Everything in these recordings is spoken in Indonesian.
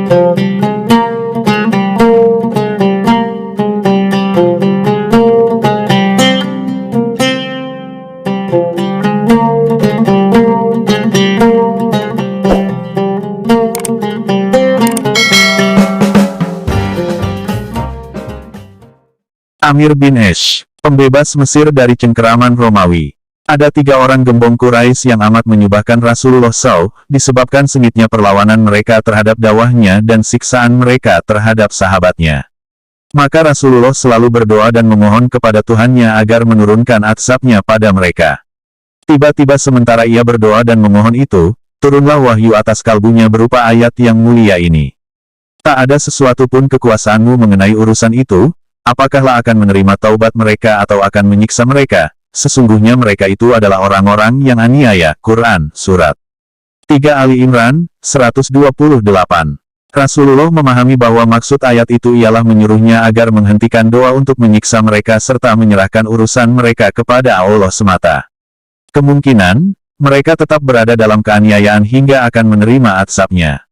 Amir bin Esh, pembebas Mesir dari cengkeraman Romawi. Ada 3 orang gembong Quraisy yang amat menyubahkan Rasulullah SAW, disebabkan sengitnya perlawanan mereka terhadap dakwahnya dan siksaan mereka terhadap sahabatnya. Maka Rasulullah selalu berdoa dan memohon kepada Tuhannya agar menurunkan azabnya pada mereka. Tiba-tiba sementara ia berdoa dan memohon itu, turunlah wahyu atas kalbunya berupa ayat yang mulia ini. Tak ada sesuatu pun kekuasaanmu mengenai urusan itu, apakahlah akan menerima taubat mereka atau akan menyiksa mereka? Sesungguhnya mereka itu adalah orang-orang yang aniaya. Quran, Surat 3 Ali Imran, 128. Rasulullah memahami bahwa maksud ayat itu ialah menyuruhnya agar menghentikan doa untuk menyiksa mereka serta menyerahkan urusan mereka kepada Allah semata. Kemungkinan, mereka tetap berada dalam keaniayaan hingga akan menerima azabnya.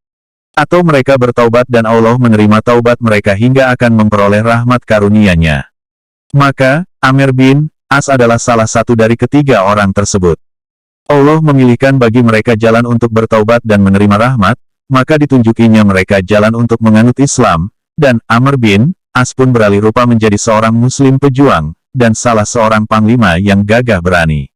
Atau mereka bertaubat dan Allah menerima taubat mereka hingga akan memperoleh rahmat karunia-Nya. Maka, Amir bin As adalah salah satu dari ketiga orang tersebut. Allah memilihkan bagi mereka jalan untuk bertaubat dan menerima rahmat, maka ditunjukinya mereka jalan untuk menganut Islam, dan Amr bin As pun beralih rupa menjadi seorang muslim pejuang, dan salah seorang panglima yang gagah berani.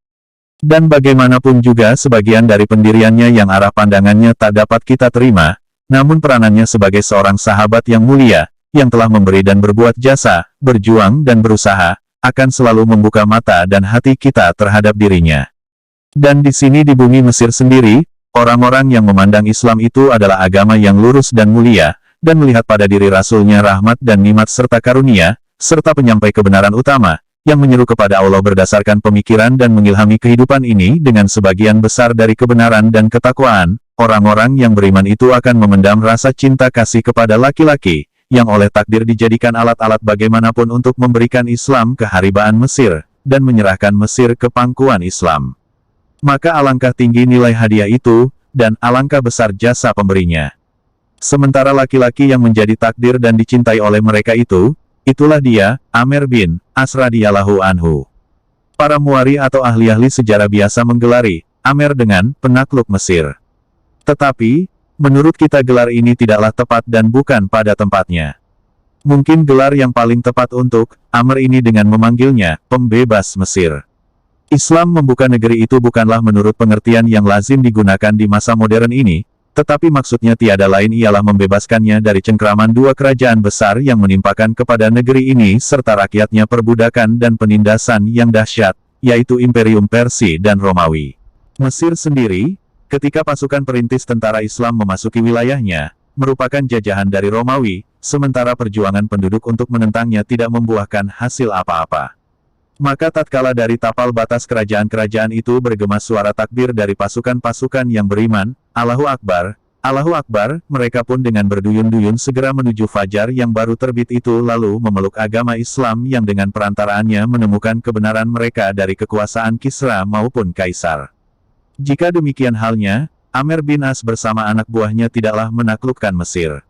Dan bagaimanapun juga sebagian dari pendiriannya yang arah pandangannya tak dapat kita terima, namun peranannya sebagai seorang sahabat yang mulia, yang telah memberi dan berbuat jasa, berjuang dan berusaha, akan selalu membuka mata dan hati kita terhadap dirinya. Dan di sini di bumi Mesir sendiri, orang-orang yang memandang Islam itu adalah agama yang lurus dan mulia, dan melihat pada diri Rasulnya rahmat dan nikmat serta karunia, serta penyampai kebenaran utama, yang menyeru kepada Allah berdasarkan pemikiran dan mengilhami kehidupan ini dengan sebagian besar dari kebenaran dan ketakwaan. Orang-orang yang beriman itu akan memendam rasa cinta kasih kepada laki-laki, yang oleh takdir dijadikan alat-alat bagaimanapun untuk memberikan Islam keharibaan Mesir, dan menyerahkan Mesir ke pangkuan Islam. Maka alangkah tinggi nilai hadiah itu, dan alangkah besar jasa pemberinya. Sementara laki-laki yang menjadi takdir dan dicintai oleh mereka itu, itulah dia, Amir bin As radhiyallahu anhu. Para muari atau ahli-ahli sejarah biasa menggelari Amir dengan penakluk Mesir. Tetapi, menurut kita gelar ini tidaklah tepat dan bukan pada tempatnya. Mungkin gelar yang paling tepat untuk Amr ini dengan memanggilnya, pembebas Mesir. Islam membuka negeri itu bukanlah menurut pengertian yang lazim digunakan di masa modern ini, tetapi maksudnya tiada lain ialah membebaskannya dari cengkraman 2 kerajaan besar yang menimpakan kepada negeri ini serta rakyatnya perbudakan dan penindasan yang dahsyat, yaitu Imperium Persia dan Romawi. Mesir sendiri, ketika pasukan perintis tentara Islam memasuki wilayahnya, merupakan jajahan dari Romawi, sementara perjuangan penduduk untuk menentangnya tidak membuahkan hasil apa-apa. Maka tatkala dari tapal batas kerajaan-kerajaan itu bergema suara takbir dari pasukan-pasukan yang beriman, Allahu Akbar, Allahu Akbar, mereka pun dengan berduyun-duyun segera menuju fajar yang baru terbit itu lalu memeluk agama Islam yang dengan perantaraannya menemukan kebenaran mereka dari kekuasaan Kisra maupun Kaisar. Jika demikian halnya, Amir bin As bersama anak buahnya tidaklah menaklukkan Mesir.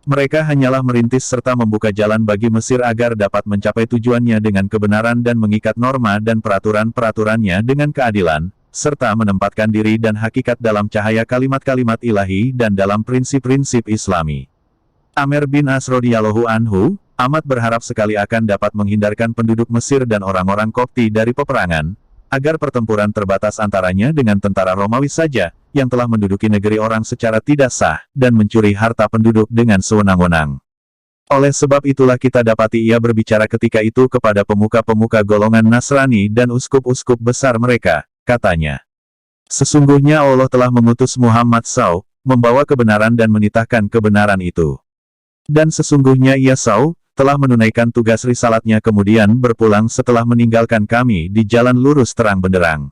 Mereka hanyalah merintis serta membuka jalan bagi Mesir agar dapat mencapai tujuannya dengan kebenaran dan mengikat norma dan peraturan-peraturannya dengan keadilan, serta menempatkan diri dan hakikat dalam cahaya kalimat-kalimat ilahi dan dalam prinsip-prinsip Islami. Amir bin As radhiyallahu anhu amat berharap sekali akan dapat menghindarkan penduduk Mesir dan orang-orang Kopti dari peperangan, agar pertempuran terbatas antaranya dengan tentara Romawi saja, yang telah menduduki negeri orang secara tidak sah, dan mencuri harta penduduk dengan sewenang-wenang. Oleh sebab itulah kita dapati ia berbicara ketika itu kepada pemuka-pemuka golongan Nasrani dan uskup-uskup besar mereka, katanya. Sesungguhnya Allah telah mengutus Muhammad SAW, membawa kebenaran dan menitahkan kebenaran itu. Dan sesungguhnya ia SAW, telah menunaikan tugas risalatnya kemudian berpulang setelah meninggalkan kami di jalan lurus terang benderang.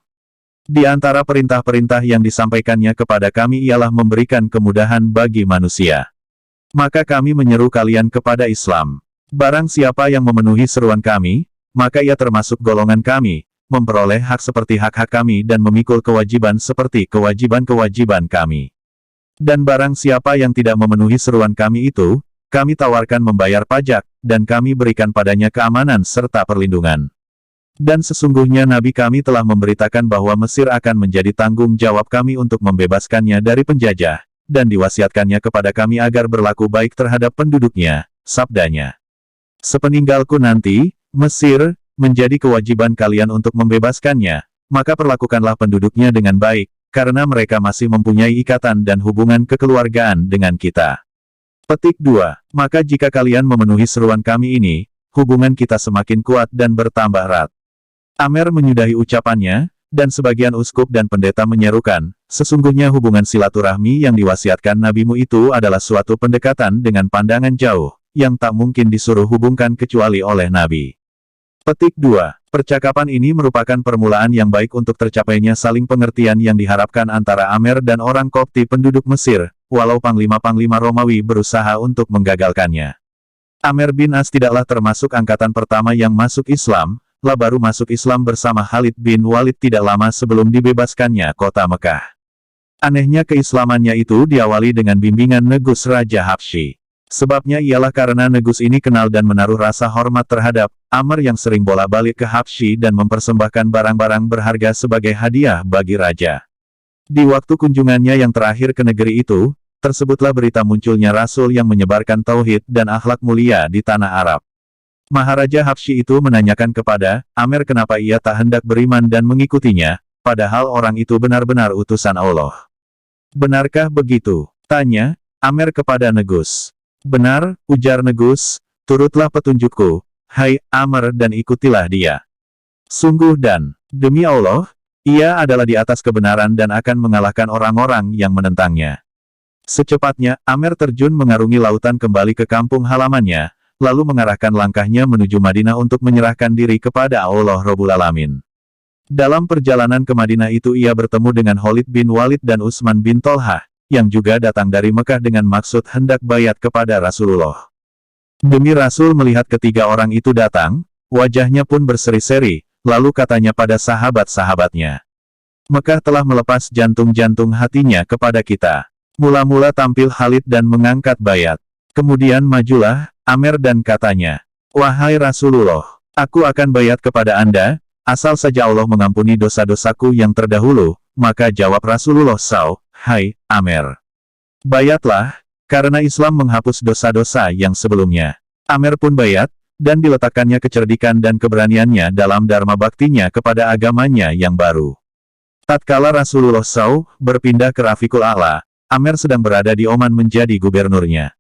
Di antara perintah-perintah yang disampaikannya kepada kami ialah memberikan kemudahan bagi manusia. Maka kami menyeru kalian kepada Islam. Barang siapa yang memenuhi seruan kami, maka ia termasuk golongan kami, memperoleh hak seperti hak-hak kami dan memikul kewajiban seperti kewajiban-kewajiban kami. Dan barang siapa yang tidak memenuhi seruan kami itu, kami tawarkan membayar pajak, dan kami berikan padanya keamanan serta perlindungan. Dan sesungguhnya Nabi kami telah memberitakan bahwa Mesir akan menjadi tanggung jawab kami untuk membebaskannya dari penjajah, dan diwasiatkannya kepada kami agar berlaku baik terhadap penduduknya, sabdanya. Sepeninggalku nanti, Mesir, menjadi kewajiban kalian untuk membebaskannya, maka perlakukanlah penduduknya dengan baik, karena mereka masih mempunyai ikatan dan hubungan kekeluargaan dengan kita. Petik 2. Maka jika kalian memenuhi seruan kami ini, hubungan kita semakin kuat dan bertambah erat. Amer menyudahi ucapannya, dan sebagian uskup dan pendeta menyerukan, sesungguhnya hubungan silaturahmi yang diwasiatkan nabimu itu adalah suatu pendekatan dengan pandangan jauh, yang tak mungkin disuruh hubungkan kecuali oleh nabi. Petik 2. Percakapan ini merupakan permulaan yang baik untuk tercapainya saling pengertian yang diharapkan antara Amer dan orang Kopti penduduk Mesir, walau panglima-panglima Romawi berusaha untuk menggagalkannya. Amer bin As tidaklah termasuk angkatan pertama yang masuk Islam, baru masuk Islam bersama Khalid bin Walid tidak lama sebelum dibebaskannya kota Mekah. Anehnya keislamannya itu diawali dengan bimbingan Negus Raja Habsyi. Sebabnya ialah karena Negus ini kenal dan menaruh rasa hormat terhadap Amer yang sering bolak-balik ke Habsyi dan mempersembahkan barang-barang berharga sebagai hadiah bagi raja. Di waktu kunjungannya yang terakhir ke negeri itu, tersebutlah berita munculnya Rasul yang menyebarkan tauhid dan akhlak mulia di tanah Arab. Maharaja Habsyi itu menanyakan kepada Amer kenapa ia tak hendak beriman dan mengikutinya, padahal orang itu benar-benar utusan Allah. Benarkah begitu? Tanya Amer kepada Negus. Benar, ujar Negus, turutlah petunjukku, hai Amer dan ikutilah dia. Sungguh dan, demi Allah, ia adalah di atas kebenaran dan akan mengalahkan orang-orang yang menentangnya. Secepatnya, Amer terjun mengarungi lautan kembali ke kampung halamannya, lalu mengarahkan langkahnya menuju Madinah untuk menyerahkan diri kepada Allah Rabbul Alamin. Dalam perjalanan ke Madinah itu ia bertemu dengan Khalid bin Walid dan Utsman bin Tolhah, yang juga datang dari Mekah dengan maksud hendak bayat kepada Rasulullah. Demi Rasul melihat ketiga orang itu datang, wajahnya pun berseri-seri, lalu katanya pada sahabat-sahabatnya. Mekah telah melepas jantung-jantung hatinya kepada kita. Mula-mula tampil Khalid dan mengangkat bayat. Kemudian majulah Amer dan katanya, wahai Rasulullah, aku akan bayat kepada Anda, asal saja Allah mengampuni dosa-dosaku yang terdahulu. Maka jawab Rasulullah SAW, hai Amer, bayatlah, karena Islam menghapus dosa-dosa yang sebelumnya. Amer pun bayat, dan diletakkannya kecerdikan dan keberaniannya dalam dharma baktinya kepada agamanya yang baru. Tatkala Rasulullah SAW berpindah ke Rafiqul A'la, Amer sedang berada di Oman menjadi gubernurnya.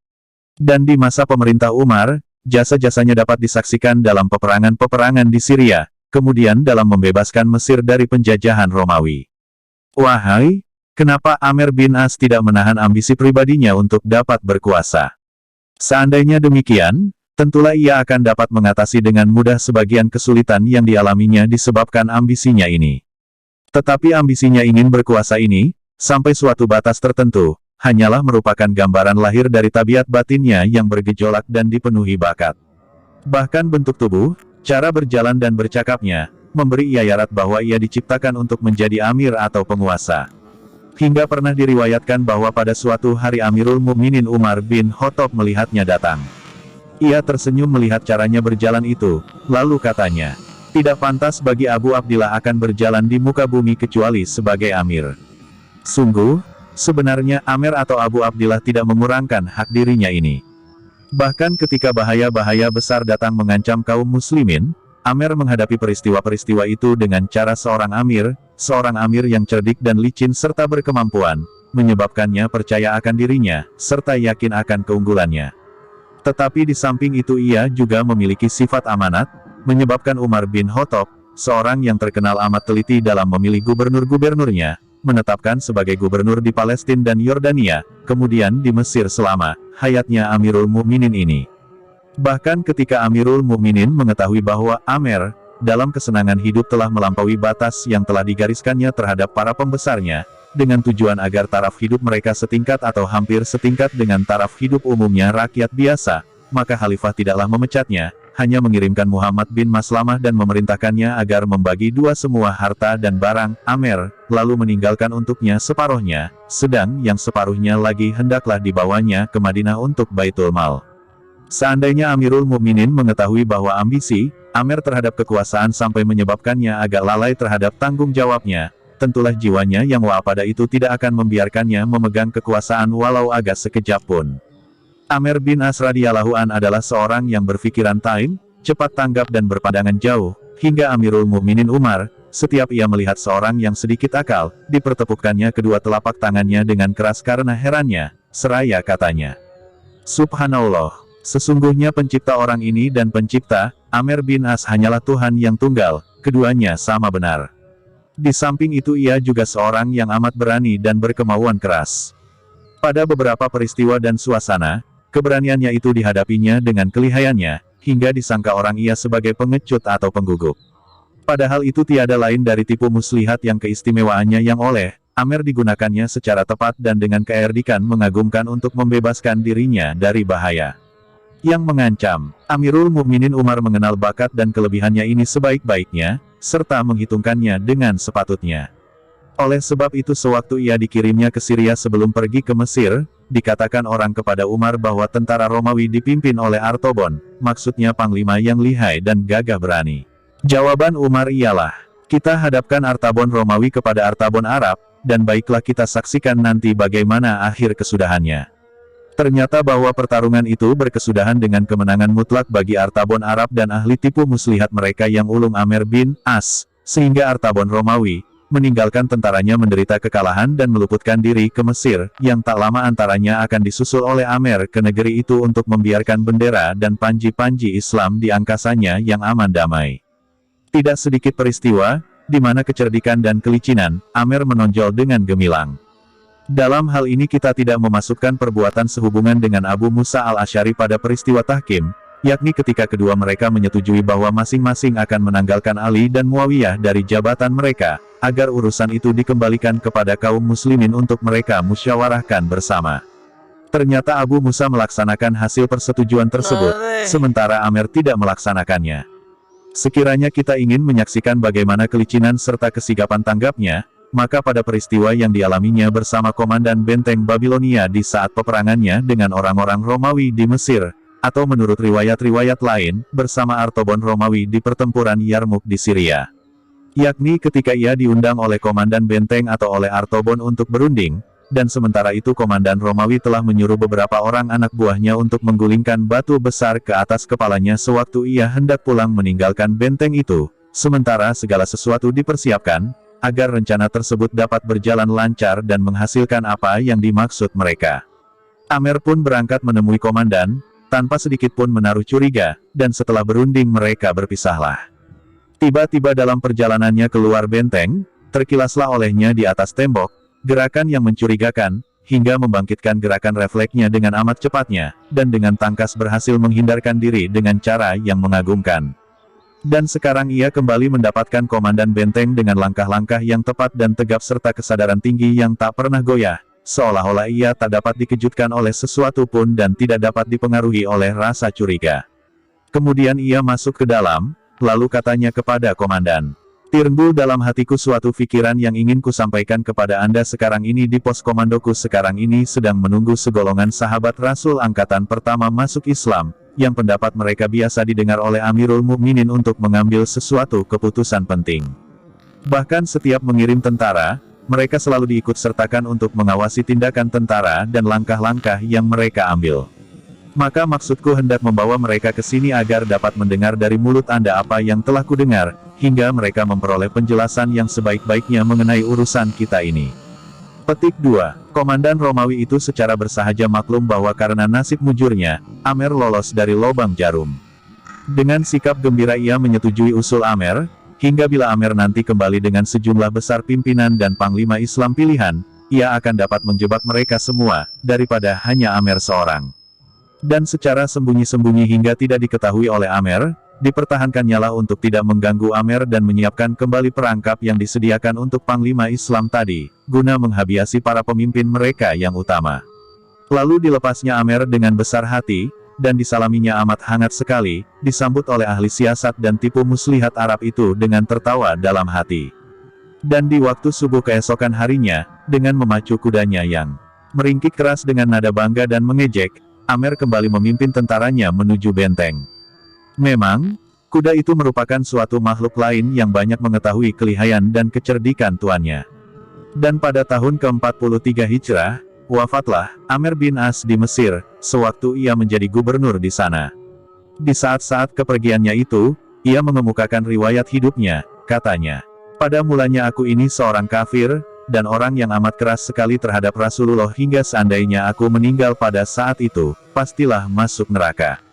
Dan di masa pemerintah Umar, jasa-jasanya dapat disaksikan dalam peperangan-peperangan di Syria, kemudian dalam membebaskan Mesir dari penjajahan Romawi. Wahai, kenapa Amer bin As tidak menahan ambisi pribadinya untuk dapat berkuasa? Seandainya demikian, tentulah ia akan dapat mengatasi dengan mudah sebagian kesulitan yang dialaminya disebabkan ambisinya ini. Tetapi ambisinya ingin berkuasa ini, sampai suatu batas tertentu, hanyalah merupakan gambaran lahir dari tabiat batinnya yang bergejolak dan dipenuhi bakat. Bahkan bentuk tubuh, cara berjalan dan bercakapnya, memberi iayarat bahwa ia diciptakan untuk menjadi amir atau penguasa. Hingga pernah diriwayatkan bahwa pada suatu hari Amirul Mukminin Umar bin Khattab melihatnya datang. Ia tersenyum melihat caranya berjalan itu, lalu katanya, tidak pantas bagi Abu Abdillah akan berjalan di muka bumi kecuali sebagai amir. Sungguh, sebenarnya Amer atau Abu Abdillah tidak mengurangkan hak dirinya ini. Bahkan ketika bahaya-bahaya besar datang mengancam kaum muslimin, Amer menghadapi peristiwa-peristiwa itu dengan cara seorang amir yang cerdik dan licin serta berkemampuan, menyebabkannya percaya akan dirinya, serta yakin akan keunggulannya. Tetapi di samping itu ia juga memiliki sifat amanat, menyebabkan Umar bin Khattab, seorang yang terkenal amat teliti dalam memilih gubernur-gubernurnya, menetapkan sebagai gubernur di Palestina dan Yordania, kemudian di Mesir selama hayatnya Amirul Mukminin ini. Bahkan ketika Amirul Mukminin mengetahui bahwa Amer, dalam kesenangan hidup telah melampaui batas yang telah digariskannya terhadap para pembesarnya, dengan tujuan agar taraf hidup mereka setingkat atau hampir setingkat dengan taraf hidup umumnya rakyat biasa, maka khalifah tidaklah memecatnya, hanya mengirimkan Muhammad bin Maslamah dan memerintahkannya agar membagi dua semua harta dan barang Amer, lalu meninggalkan untuknya separuhnya, sedang yang separuhnya lagi hendaklah dibawanya ke Madinah untuk Baitul Mal. Seandainya Amirul Mukminin mengetahui bahwa ambisi Amer terhadap kekuasaan sampai menyebabkannya agak lalai terhadap tanggung jawabnya, tentulah jiwanya yang waspada itu tidak akan membiarkannya memegang kekuasaan walau agak sekejap pun. Amer bin As radhiyallahu an adalah seorang yang berpikiran taim, cepat tanggap dan berpandangan jauh, hingga Amirul Mukminin Umar, setiap ia melihat seorang yang sedikit akal, dipertepukkannya kedua telapak tangannya dengan keras karena herannya, seraya katanya, "Subhanallah, sesungguhnya pencipta orang ini dan pencipta, Amer bin As hanyalah Tuhan yang tunggal, keduanya sama benar. Di samping itu ia juga seorang yang amat berani dan berkemauan keras." Pada beberapa peristiwa dan suasana, keberaniannya itu dihadapinya dengan kelihayannya, hingga disangka orang ia sebagai pengecut atau penggugup. Padahal itu tiada lain dari tipu muslihat yang keistimewaannya yang oleh Amer digunakannya secara tepat dan dengan keerdikan mengagumkan untuk membebaskan dirinya dari bahaya yang mengancam. Amirul Mukminin Umar mengenal bakat dan kelebihannya ini sebaik-baiknya, serta menghitungkannya dengan sepatutnya. Oleh sebab itu sewaktu ia dikirimnya ke Syria sebelum pergi ke Mesir, dikatakan orang kepada Umar bahwa tentara Romawi dipimpin oleh Artobon, maksudnya panglima yang lihai dan gagah berani. Jawaban Umar ialah, "Kita hadapkan Artabon Romawi kepada Artabon Arab, dan baiklah kita saksikan nanti bagaimana akhir kesudahannya." Ternyata bahwa pertarungan itu berkesudahan dengan kemenangan mutlak bagi Artabon Arab dan ahli tipu muslihat mereka yang ulung Amer bin As, sehingga Artabon Romawi meninggalkan tentaranya menderita kekalahan dan meluputkan diri ke Mesir, yang tak lama antaranya akan disusul oleh Amer ke negeri itu untuk membiarkan bendera dan panji-panji Islam di angkasanya yang aman damai. Tidak sedikit peristiwa, di mana kecerdikan dan kelicinan, Amer menonjol dengan gemilang. Dalam hal ini kita tidak memasukkan perbuatan sehubungan dengan Abu Musa al-Asy'ari pada peristiwa tahkim, yakni ketika kedua mereka menyetujui bahwa masing-masing akan menanggalkan Ali dan Muawiyah dari jabatan mereka, agar urusan itu dikembalikan kepada kaum muslimin untuk mereka musyawarahkan bersama. Ternyata Abu Musa melaksanakan hasil persetujuan tersebut, sementara Amer tidak melaksanakannya. Sekiranya kita ingin menyaksikan bagaimana kelicinan serta kesigapan tanggapnya, maka pada peristiwa yang dialaminya bersama komandan benteng Babilonia di saat peperangannya dengan orang-orang Romawi di Mesir, atau menurut riwayat-riwayat lain, bersama Artobon Romawi di pertempuran Yarmuk di Syria. Yakni ketika ia diundang oleh komandan benteng atau oleh Artobon untuk berunding, dan sementara itu komandan Romawi telah menyuruh beberapa orang anak buahnya untuk menggulingkan batu besar ke atas kepalanya sewaktu ia hendak pulang meninggalkan benteng itu, sementara segala sesuatu dipersiapkan, agar rencana tersebut dapat berjalan lancar dan menghasilkan apa yang dimaksud mereka. Amer pun berangkat menemui komandan, tanpa sedikit pun menaruh curiga, dan setelah berunding mereka berpisahlah. Tiba-tiba dalam perjalanannya keluar benteng, terkilaslah olehnya di atas tembok, gerakan yang mencurigakan, hingga membangkitkan gerakan refleksnya dengan amat cepatnya, dan dengan tangkas berhasil menghindarkan diri dengan cara yang mengagumkan. Dan sekarang ia kembali mendapatkan komandan benteng dengan langkah-langkah yang tepat dan tegap serta kesadaran tinggi yang tak pernah goyah, seolah-olah ia tak dapat dikejutkan oleh sesuatu pun dan tidak dapat dipengaruhi oleh rasa curiga. Kemudian ia masuk ke dalam, lalu katanya kepada komandan, "Timbul dalam hatiku suatu pikiran yang ingin kusampaikan kepada Anda sekarang ini di pos komandoku sekarang ini sedang menunggu segolongan sahabat Rasul angkatan pertama masuk Islam, yang pendapat mereka biasa didengar oleh Amirul Mukminin untuk mengambil sesuatu keputusan penting. Bahkan setiap mengirim tentara, mereka selalu diikut-sertakan untuk mengawasi tindakan tentara dan langkah-langkah yang mereka ambil. Maka maksudku hendak membawa mereka ke sini agar dapat mendengar dari mulut Anda apa yang telah kudengar, hingga mereka memperoleh penjelasan yang sebaik-baiknya mengenai urusan kita ini." Petik 2. Komandan Romawi itu secara bersahaja maklum bahwa karena nasib mujurnya, Amer lolos dari lobang jarum. Dengan sikap gembira ia menyetujui usul Amer, hingga bila Amer nanti kembali dengan sejumlah besar pimpinan dan panglima Islam pilihan, ia akan dapat menjebak mereka semua, daripada hanya Amer seorang. Dan secara sembunyi-sembunyi hingga tidak diketahui oleh Amer, dipertahankannyalah untuk tidak mengganggu Amer dan menyiapkan kembali perangkap yang disediakan untuk panglima Islam tadi, guna menghabisi para pemimpin mereka yang utama. Lalu dilepasnya Amer dengan besar hati, dan disalaminya amat hangat sekali, disambut oleh ahli siasat dan tipu muslihat Arab itu dengan tertawa dalam hati. Dan di waktu subuh keesokan harinya, dengan memacu kudanya yang meringkik keras dengan nada bangga dan mengejek, Amer kembali memimpin tentaranya menuju benteng. Memang, kuda itu merupakan suatu makhluk lain yang banyak mengetahui kelihayan dan kecerdikan tuannya. Dan pada tahun ke-43 Hijrah, wafatlah Amer bin As di Mesir, sewaktu ia menjadi gubernur di sana. Di saat-saat kepergiannya itu, ia mengemukakan riwayat hidupnya, katanya, "Pada mulanya aku ini seorang kafir, dan orang yang amat keras sekali terhadap Rasulullah hingga seandainya aku meninggal pada saat itu, pastilah masuk neraka.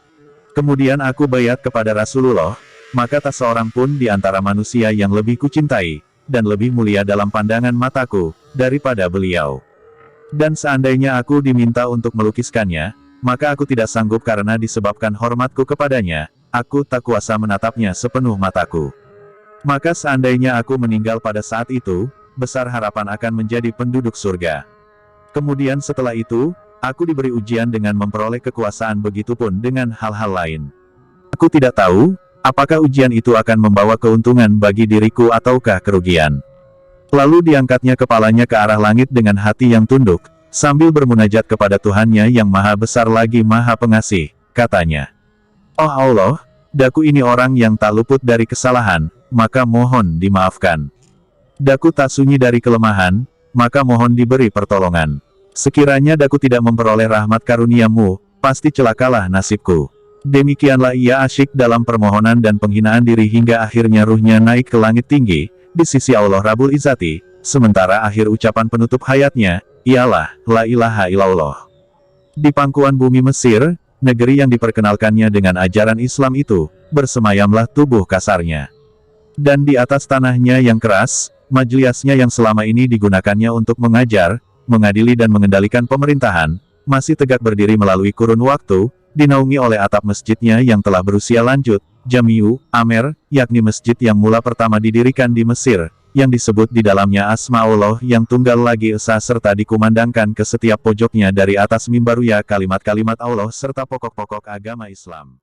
Kemudian aku bayat kepada Rasulullah, maka tak seorang pun di antara manusia yang lebih kucintai, dan lebih mulia dalam pandangan mataku, daripada beliau. Dan seandainya aku diminta untuk melukiskannya, maka aku tidak sanggup karena disebabkan hormatku kepadanya, aku tak kuasa menatapnya sepenuh mataku. Maka seandainya aku meninggal pada saat itu, besar harapan akan menjadi penduduk surga. Kemudian setelah itu, aku diberi ujian dengan memperoleh kekuasaan begitupun dengan hal-hal lain. Aku tidak tahu, apakah ujian itu akan membawa keuntungan bagi diriku ataukah kerugian." Lalu diangkatnya kepalanya ke arah langit dengan hati yang tunduk, sambil bermunajat kepada Tuhannya yang maha besar lagi maha pengasih, katanya, "Oh Allah, daku ini orang yang tak luput dari kesalahan, maka mohon dimaafkan. Daku tak sunyi dari kelemahan, maka mohon diberi pertolongan. Sekiranya daku tidak memperoleh rahmat karuniamu, pasti celakalah nasibku." Demikianlah ia asyik dalam permohonan dan penghinaan diri hingga akhirnya ruhnya naik ke langit tinggi, di sisi Allah Rabbul Izzati, sementara akhir ucapan penutup hayatnya, ialah, "La ilaha illallah." Di pangkuan bumi Mesir, negeri yang diperkenalkannya dengan ajaran Islam itu, bersemayamlah tubuh kasarnya. Dan di atas tanahnya yang keras, majliasnya yang selama ini digunakannya untuk mengajar, mengadili dan mengendalikan pemerintahan, masih tegak berdiri melalui kurun waktu, dinaungi oleh atap masjidnya yang telah berusia lanjut, Jami'u Amer, yakni masjid yang mula pertama didirikan di Mesir, yang disebut di dalamnya Asma'ullah yang tunggal lagi esa serta dikumandangkan ke setiap pojoknya dari atas mimbaruya kalimat-kalimat Allah serta pokok-pokok agama Islam.